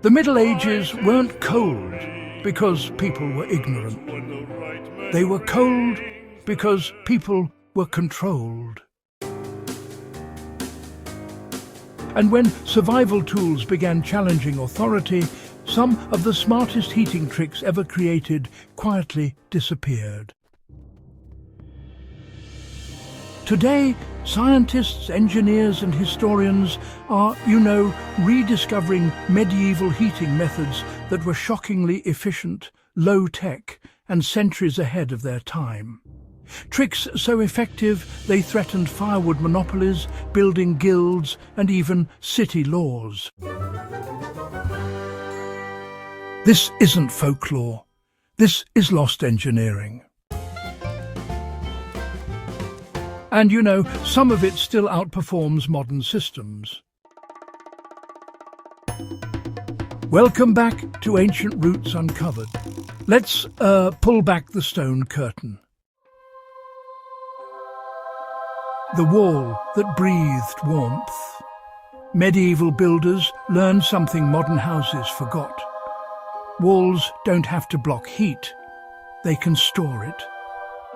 The Middle Ages weren't cold because people were ignorant. They were cold because people were controlled. And when survival tools began challenging authority, some of the smartest heating tricks ever created quietly disappeared. Today, scientists, engineers and historians are, rediscovering medieval heating methods that were shockingly efficient, low-tech and centuries ahead of their time. Tricks so effective they threatened firewood monopolies, building guilds and even city laws. This isn't folklore. This is lost engineering. And some of it still outperforms modern systems. Welcome back to Ancient Roots Uncovered. Let's pull back the stone curtain. The wall that breathed warmth. Medieval builders learned something modern houses forgot. Walls don't have to block heat. They can store it.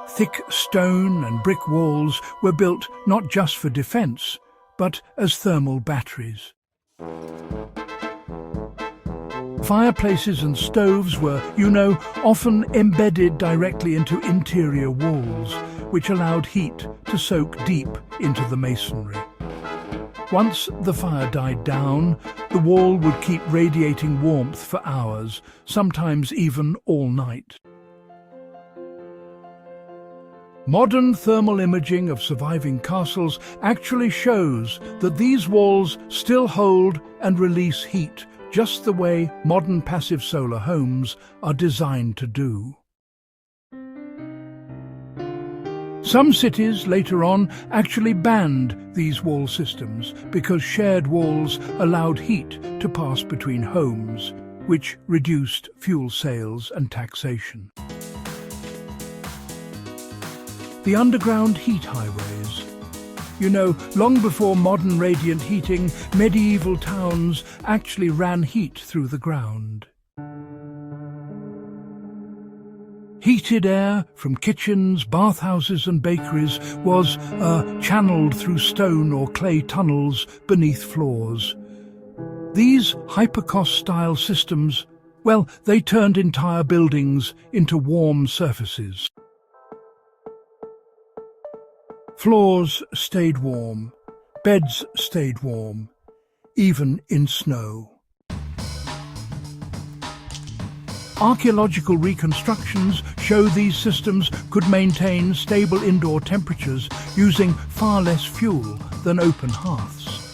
Thick stone and brick walls were built not just for defense, but as thermal batteries. Fireplaces and stoves were, often embedded directly into interior walls, which allowed heat to soak deep into the masonry. Once the fire died down, the wall would keep radiating warmth for hours, sometimes even all night. Modern thermal imaging of surviving castles actually shows that these walls still hold and release heat, just the way modern passive solar homes are designed to do. Some cities later on actually banned these wall systems because shared walls allowed heat to pass between homes, which reduced fuel sales and taxation. The underground heat highways. Long before modern radiant heating, medieval towns actually ran heat through the ground. Heated air from kitchens, bathhouses and bakeries was channeled through stone or clay tunnels beneath floors. These hypercost-style systems, they turned entire buildings into warm surfaces. Floors stayed warm, beds stayed warm, even in snow. Archaeological reconstructions show these systems could maintain stable indoor temperatures using far less fuel than open hearths.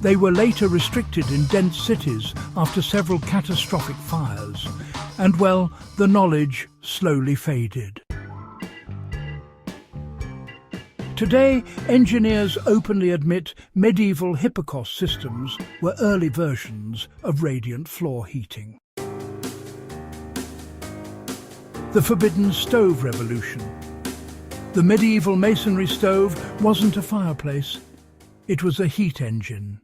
They were later restricted in dense cities after several catastrophic fires, and the knowledge slowly faded. Today, engineers openly admit medieval hypocaust systems were early versions of radiant floor heating. The forbidden stove revolution. The medieval masonry stove wasn't a fireplace, it was a heat engine.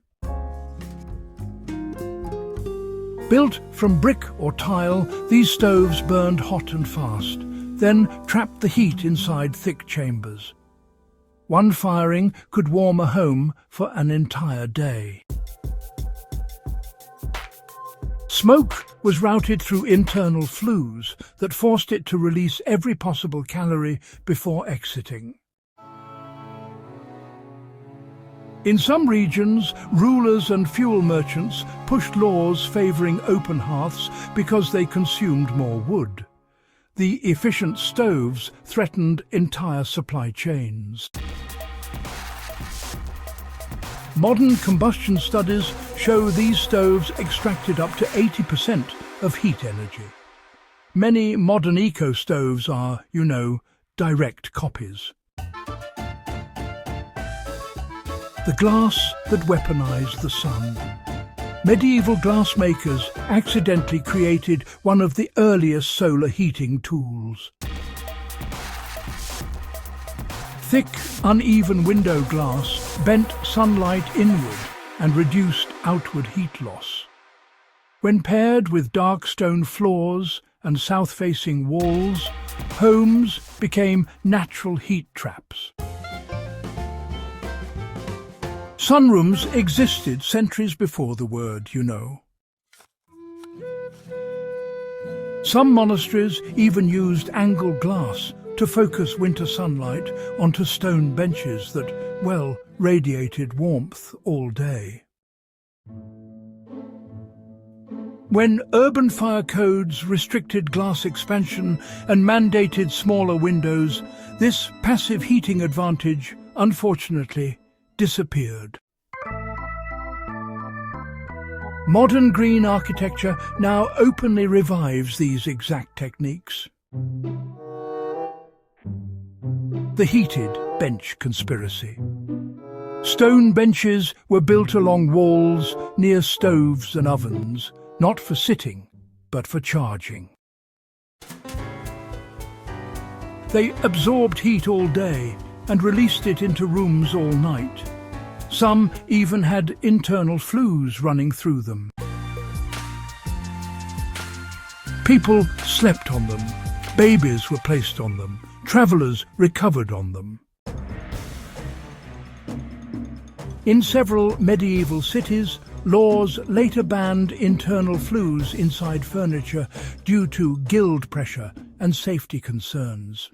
Built from brick or tile, these stoves burned hot and fast, then trapped the heat inside thick chambers. One firing could warm a home for an entire day. Smoke was routed through internal flues that forced it to release every possible calorie before exiting. In some regions, rulers and fuel merchants pushed laws favouring open hearths because they consumed more wood. The efficient stoves threatened entire supply chains. Modern combustion studies show these stoves extracted up to 80% of heat energy. Many modern eco-stoves are, direct copies. The glass that weaponized the sun. Medieval glassmakers accidentally created one of the earliest solar heating tools. Thick, uneven window glass bent sunlight inward and reduced outward heat loss. When paired with dark stone floors and south-facing walls, homes became natural heat traps. Sunrooms existed centuries before the word, you know. Some monasteries even used angled glass to focus winter sunlight onto stone benches that, well, radiated warmth all day. When urban fire codes restricted glass expansion and mandated smaller windows, this passive heating advantage, unfortunately, disappeared. Modern green architecture now openly revives these exact techniques. The heated bench conspiracy. Stone benches were built along walls near stoves and ovens, not for sitting, but for charging. They absorbed heat all day and released it into rooms all night. Some even had internal flues running through them. People slept on them, babies were placed on them, travellers recovered on them. In several medieval cities, laws later banned internal flues inside furniture due to gild pressure and safety concerns.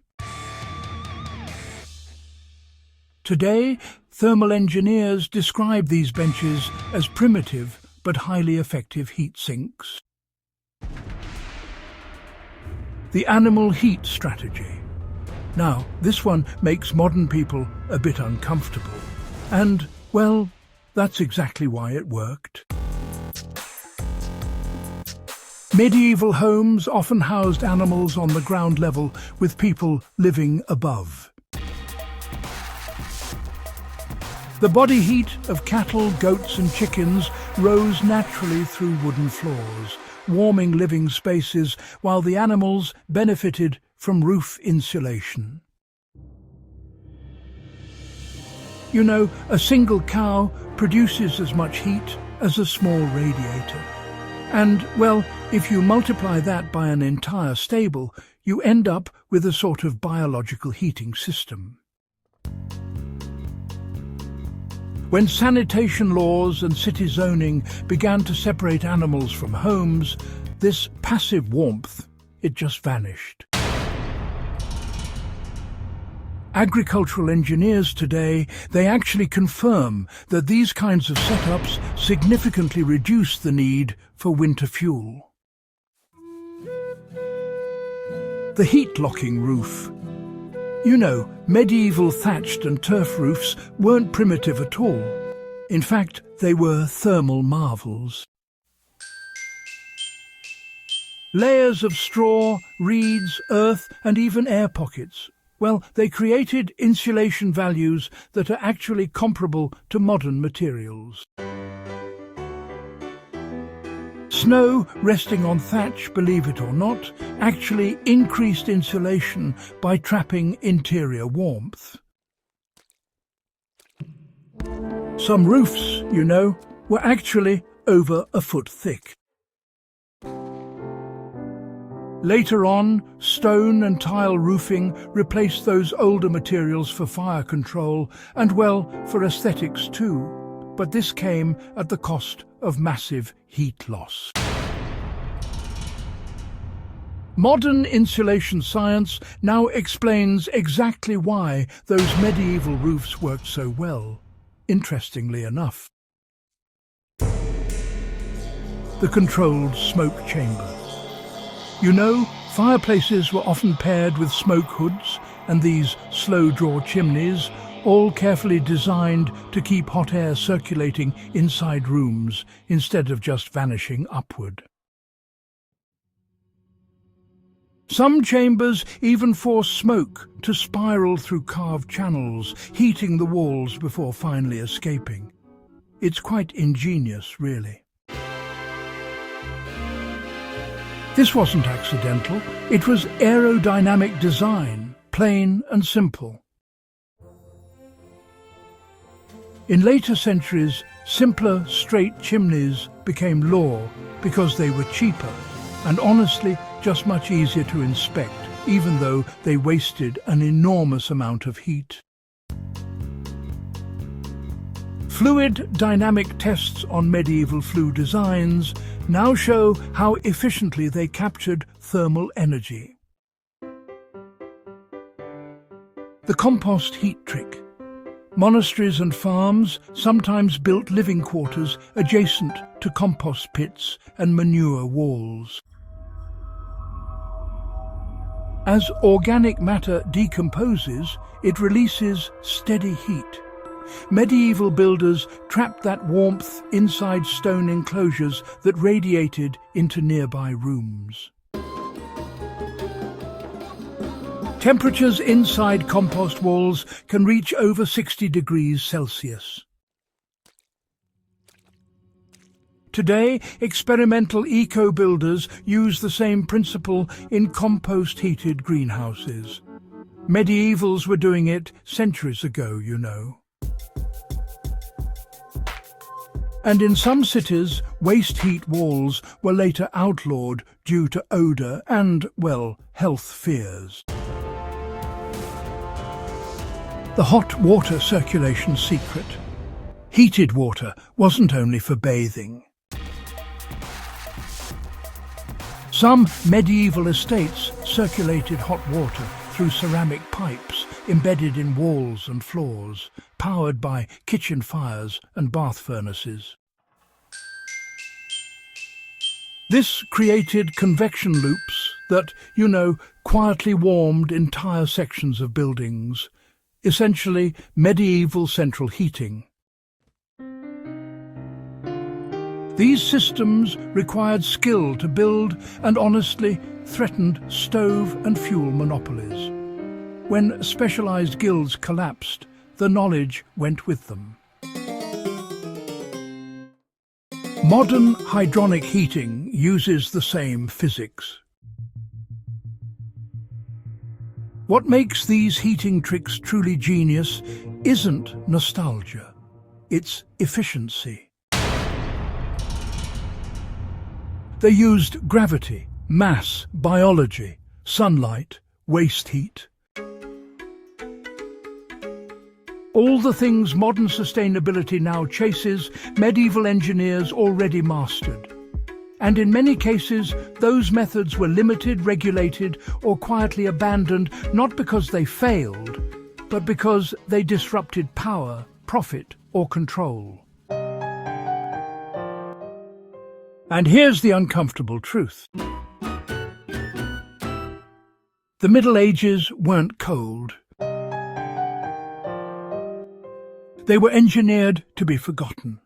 Today, thermal engineers describe these benches as primitive but highly effective heat sinks. The animal heat strategy. Now, this one makes modern people a bit uncomfortable. And, well, that's exactly why it worked. Medieval homes often housed animals on the ground level with people living above. The body heat of cattle, goats and chickens rose naturally through wooden floors, warming living spaces while the animals benefited from roof insulation. You know, a single cow produces as much heat as a small radiator. And, well, if you multiply that by an entire stable, you end up with a sort of biological heating system. When sanitation laws and city zoning began to separate animals from homes, this passive warmth, it just vanished. Agricultural engineers today, they actually confirm that these kinds of setups significantly reduce the need for winter fuel. The heat-locking roof. You know, medieval thatched and turf roofs weren't primitive at all. In fact, they were thermal marvels. Layers of straw, reeds, earth and even air pockets. Well, they created insulation values that are actually comparable to modern materials. Snow resting on thatch, believe it or not, actually increased insulation by trapping interior warmth. Some roofs, you know, were actually over a foot thick. Later on, stone and tile roofing replaced those older materials for fire control and, well, for aesthetics too. But this came at the cost of massive heat loss. Modern insulation science now explains exactly why those medieval roofs worked so well, interestingly enough. The controlled smoke chamber. You know, fireplaces were often paired with smoke hoods and these slow-draw chimneys, all carefully designed to keep hot air circulating inside rooms instead of just vanishing upward. Some chambers even force smoke to spiral through carved channels, heating the walls before finally escaping. It's quite ingenious, really. This wasn't accidental. It was aerodynamic design, plain and simple. In later centuries, Simpler, straight chimneys became law because they were cheaper and honestly just much easier to inspect, even though they wasted an enormous amount of heat. Fluid dynamic tests on medieval flue designs now show how efficiently they captured thermal energy. The compost heat trick. Monasteries and farms sometimes built living quarters adjacent to compost pits and manure walls. As organic matter decomposes, it releases steady heat. Medieval builders trapped that warmth inside stone enclosures that radiated into nearby rooms. Temperatures inside compost walls can reach over 60 degrees Celsius. Today, experimental eco-builders use the same principle in compost-heated greenhouses. Medievals were doing it centuries ago, you know. And in some cities, waste heat walls were later outlawed due to odour and, well, health fears. The hot water circulation secret. Heated water wasn't only for bathing. Some medieval estates circulated hot water through ceramic pipes embedded in walls and floors, powered by kitchen fires and bath furnaces. This created convection loops that, you know, quietly warmed entire sections of buildings. Essentially, medieval central heating. These systems required skill to build and honestly threatened stove and fuel monopolies. When specialized guilds collapsed, the knowledge went with them. Modern hydronic heating uses the same physics. What makes these heating tricks truly genius isn't nostalgia, it's efficiency. They used gravity, mass, biology, sunlight, waste heat. All the things modern sustainability now chases, medieval engineers already mastered. And in many cases, those methods were limited, regulated, or quietly abandoned, not because they failed, but because they disrupted power, profit, or control. And here's the uncomfortable truth. The Middle Ages weren't cold. They were engineered to be forgotten.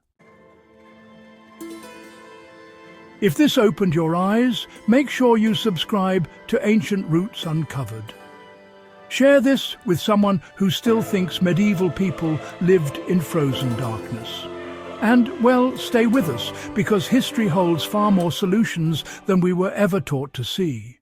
If this opened your eyes, make sure you subscribe to Ancient Roots Uncovered. Share this with someone who still thinks medieval people lived in frozen darkness. And, well, stay with us, because history holds far more solutions than we were ever taught to see.